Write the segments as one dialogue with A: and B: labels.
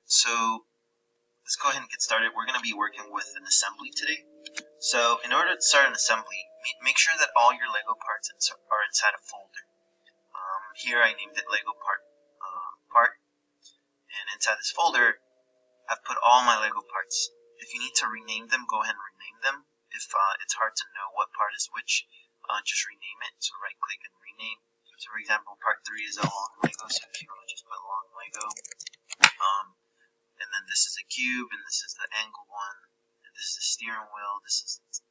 A: So let's go ahead and get started. We're going to be working with an assembly today. So in order to start an assembly, make sure that all your Lego parts are inside a folder. Here I named it Lego part, and inside this folder I've put all my Lego parts. If you need to rename them, go ahead and rename them. If it's hard to know what part is which, just rename it. So right click and rename. So for example, part 3 is a long Lego, so if you want to just put long Lego. And then this is a cube, and this is the angle one, and this is the steering wheel, this is the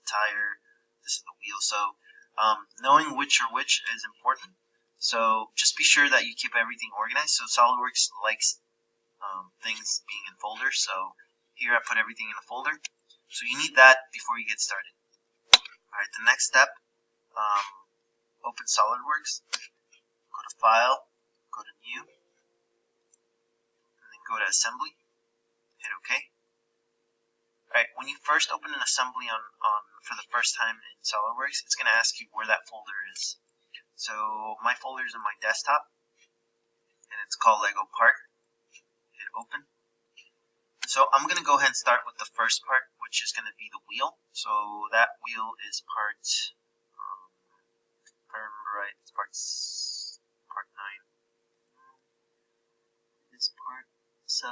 A: tire, this is the wheel. So knowing which are which is important. So just be sure that you keep everything organized. So SolidWorks likes things being in folders. So here I put everything in a folder. So you need that before you get started. Alright, the next step, open SolidWorks, go to File, go to New, go to Assembly, hit OK. Alright, when you first open an assembly for the first time in SolidWorks, it's going to ask you where that folder is. So my folder is on my desktop, and it's called Lego Part. Hit Open. So I'm going to go ahead and start with the first part, which is going to be the wheel. So that wheel is part, if I remember right, it's part 9. It's part 7.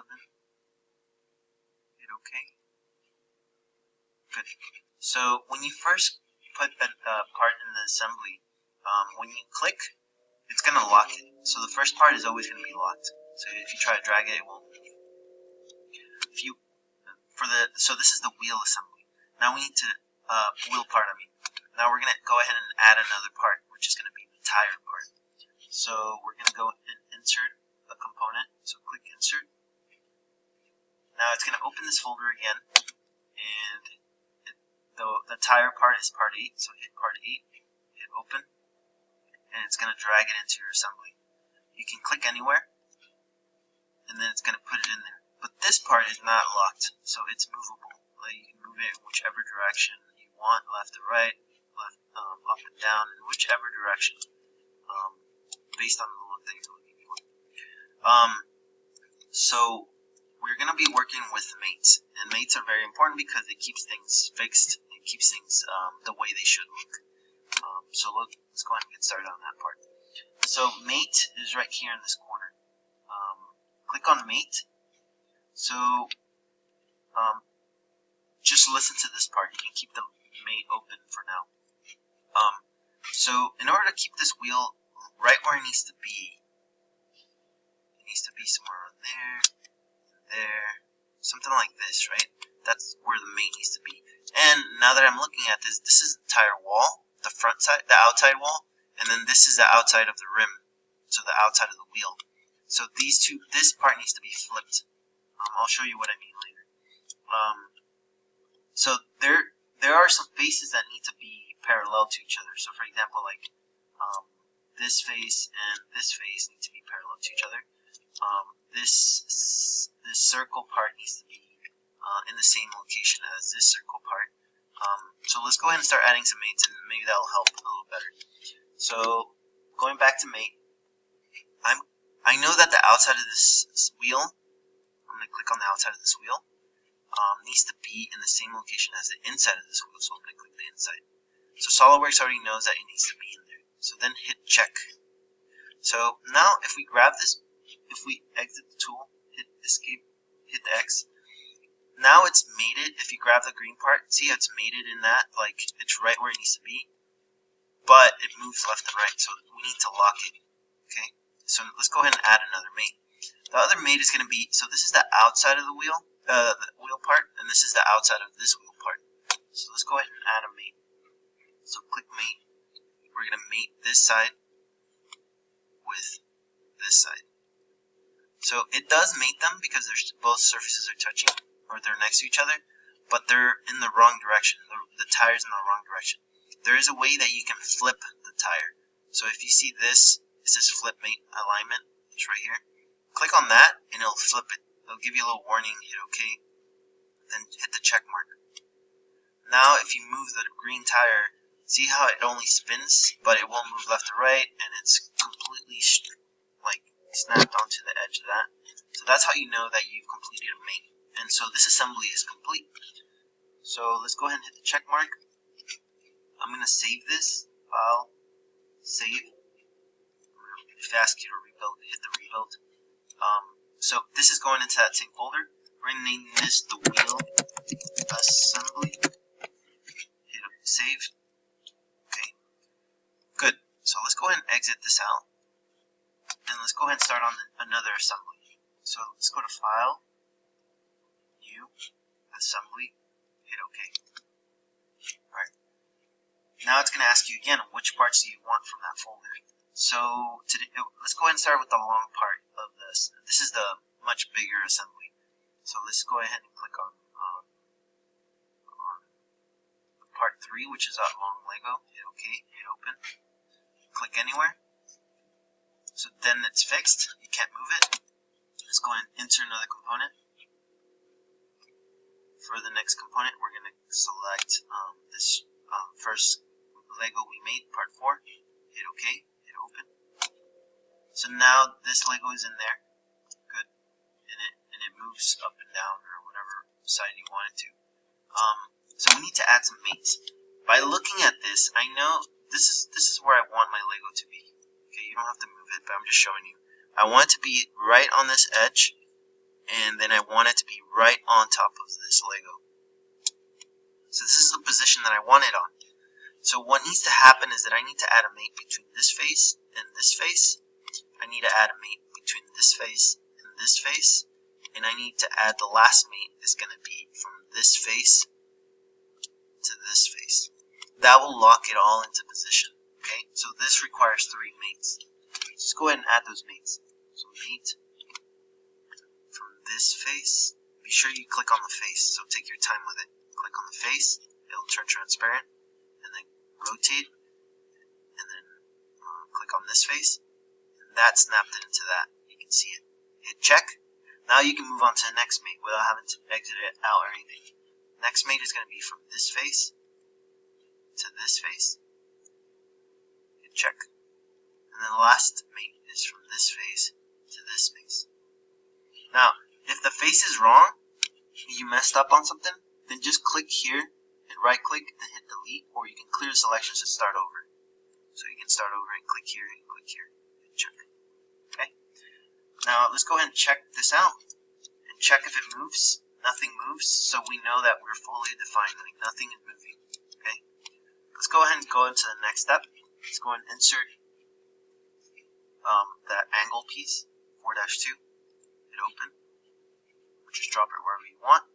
A: Hit OK. Good. So when you first put that part in the assembly, when you click, it's going to lock it. So the first part is always going to be locked. So if you try to drag it, it won't. So this is the wheel assembly. Now we need to wheel part. Now we're going to go ahead and add another part, which is going to be the tire part. So we're going to go and insert a component. So click insert. Now it's going to open this folder again, and the tire part is part 8. So hit part 8, hit open, and it's going to drag it into your assembly. You can click anywhere, and then it's going to put it in there. But this part is not locked, so it's movable. Like you can move it in whichever direction you want, left to right, up and down, in whichever direction, based on the look that you're looking for. So we're going to be working with mates, and mates are very important because it keeps things fixed. It keeps things the way they should look. So let's go ahead and get started on that part. So mate is right here in this corner. Click on mate. So just listen to this part. You can keep the mate open for now. So in order to keep this wheel right where it needs to be somewhere around there, something like this, right? That's where the mate needs to be. And now that I'm looking at this is the tire wall, the front side, the outside wall, and then this is the outside of the rim, so the outside of the wheel. So this part needs to be flipped. I'll show you what I mean later. So there are some faces that need to be parallel to each other. So for example, like this face and this face need to be parallel to each other. This circle part needs to be in the same location as this circle part. So let's go ahead and start adding some mates, and maybe that'll help a little better. So going back to mate, I know that the outside of this wheel, I'm going to click on the outside of this wheel, needs to be in the same location as the inside of this wheel, so I'm going to click the inside. So SolidWorks already knows that it needs to be in there. So then hit check. So now if we grab this, if we exit the tool, hit escape, hit the X, now it's mated. If you grab the green part, see how it's mated in that, like it's right where it needs to be, but it moves left and right, so we need to lock it. Okay, so let's go ahead and add another mate. The other mate is going to be, so this is the outside of the wheel part, and this is the outside of this wheel part. So let's go ahead and add a mate. So click mate. We're going to mate this side with this side. So it does mate them because both surfaces are touching, or they're next to each other, but they're in the wrong direction. The tire's in the wrong direction. There is a way that you can flip the tire. So if you see this, it says flip mate alignment. It's right here. Click on that, and it'll flip it. It'll give you a little warning, hit OK, then hit the check mark. Now if you move the green tire, see how it only spins, but it won't move left to right, and it's completely like snapped onto the edge of that. So that's how you know that you've completed a mate. And so this assembly is complete. So let's go ahead and hit the check mark. I'm going to save this file, save. If it asks you to rebuild, hit the rebuild. So this is going into that same folder. We're going to name this the Leog Assembly. Hit save. Okay, good. So let's go ahead and exit this out. And let's go ahead and start on another assembly. So let's go to File, New, Assembly, hit OK. Alright. Now it's going to ask you again, which parts do you want from that folder? So let's go ahead and start with the long part of this. This is the much bigger assembly. So let's go ahead and click on part 3, which is that long Lego. Hit OK, hit open. Click anywhere. So then it's fixed. You can't move it. Let's go ahead and insert another component. For the next component, we're going to select this first Lego we made, part 4. Hit OK, hit open. So now this Lego is in there. Good. And it moves up and down or whatever side you want it to. So we need to add some mates. By looking at this, I know this is where I want my Lego to be. Okay, you don't have to move it, but I'm just showing you. I want it to be right on this edge, and then I want it to be right on top of this Lego. So this is the position that I want it on. So what needs to happen is that I need to add a mate between this face and this face. I need to add a mate between this face and this face. And I need to add the last mate is going to be from this face to this face. That will lock it all into position. Okay, so this requires 3 mates. Just go ahead and add those mates. So mate from this face. Be sure you click on the face, so take your time with it. Click on the face, it'll turn transparent, and then rotate, and then click on this face, and that snapped it into that. You can see it. Hit check. Now you can move on to the next mate without having to exit it out or anything. Next mate is going to be from this face to this face. Hit check. And then the last mate is from this face to this face. Now, if the face is wrong, you messed up on something, then just click here and right click and hit delete, or you can clear the selections and start over. So you can start over and click here and check. Okay. Now let's go ahead and check this out and check if it moves. Nothing moves, so we know that we're fully defined, like nothing is moving. Okay. Let's go ahead and go into the next step. Let's go ahead and insert that angle piece, 4-2. Hit open. Just drop it wherever you want.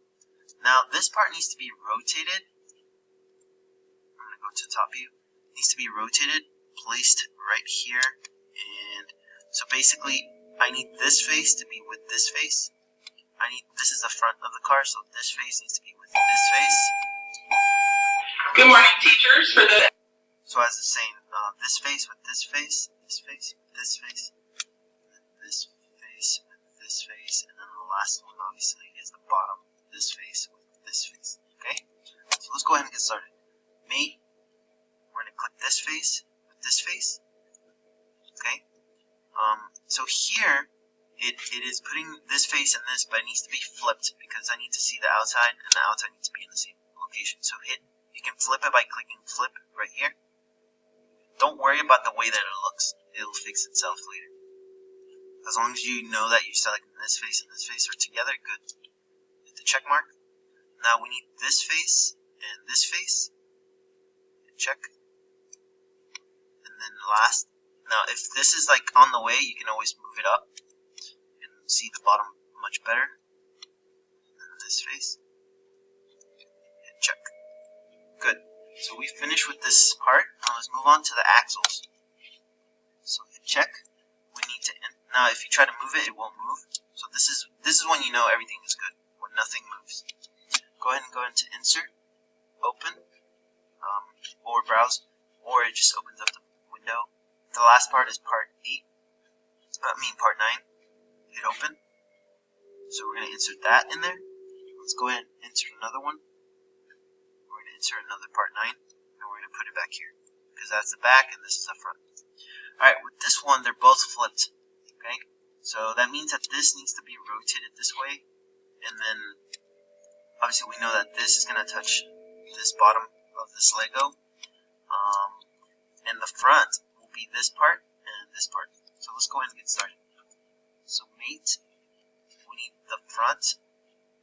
A: Now this part needs to be rotated. I'm going to go to the top view. It needs to be rotated, placed right here, and so basically I need this face to be with this face. This is the front of the car, so this face needs to be with this face.
B: Good morning, teachers.
A: So as it's saying, this face with this face, this face with this face, this face with this face, and then the last one obviously is the bottom, this face with this face. Okay? So let's go ahead and get started. Mate, we're going to click this face with this face. Okay? So here, it is putting this face in this, but it needs to be flipped because I need to see the outside, and the outside needs to be in the same location. So you can flip it by clicking flip right here. Don't worry about the way that it looks. It'll fix itself later. As long as you know that you select this face and this face are together, good. Hit the check mark. Now we need this face and this face. Hit check. And then last. Now if this is like on the way, you can always move it up and see the bottom much better. And then this face. Hit check. Good. So we finished with this part. Now let's move on to the axles. So hit check. We need to now if you try to move it, it won't move. So this is when you know everything is good, when nothing moves. Go ahead and go into insert, open, or browse, or it just opens up the window. The last part is part 9. Hit open. So we're going to insert that in there. Let's go ahead and insert another one. We're going to insert another part 9, and we're going to put it back here because that's the back and this is the front. Alright, with this one, they're both flipped. Okay, So that means that this needs to be rotated this way, and then obviously we know that this is going to touch this bottom of this Lego, and the front will be this part and this part. So let's go ahead and get started. So mate, we need the front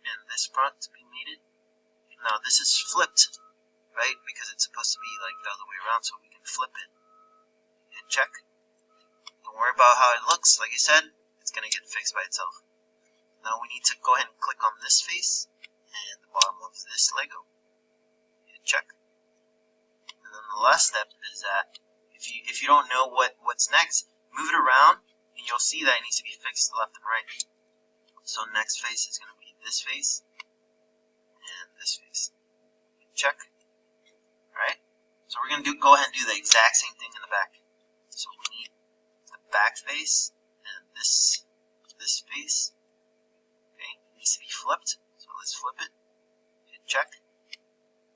A: and this front to be mated. Now this is flipped, right? Because it's supposed to be like the other way around, so we can flip it. Hit check. Don't worry about how it looks. Like I said, it's going to get fixed by itself. Now we need to go ahead and click on this face and the bottom of this Lego. Hit check. And then the last step is that if you don't know what's next, move it around and you'll see that it needs to be fixed left and right. So next face is going to be this face and this face. Hit check. Alright? So we're going to go ahead and do the exact same thing in the back. So we need the back face and this face. Okay, it needs to be flipped. So let's flip it. Hit check.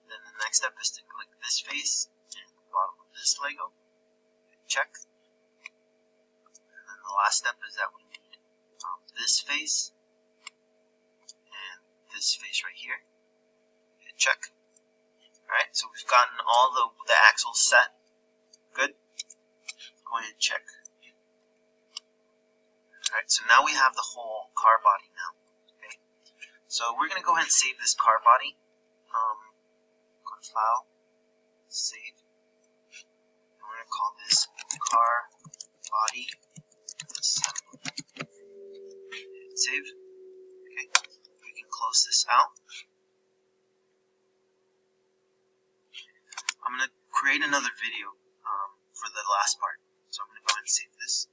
A: Then the next step is to click this face and the bottom of this Lego. Hit check. And then the last step is that we need this face and this face right here. Hit check. Alright, so we've gotten all the axles set. Good. Go ahead and check. Alright, so now we have the whole car body now. Okay. So we're going to go ahead and save this car body. Go to File, Save. And we're going to call this Car Body Assembly. Hit Save. Okay. We can close this out. I'm going to create another video for the last part. So I'm going to go ahead and save this.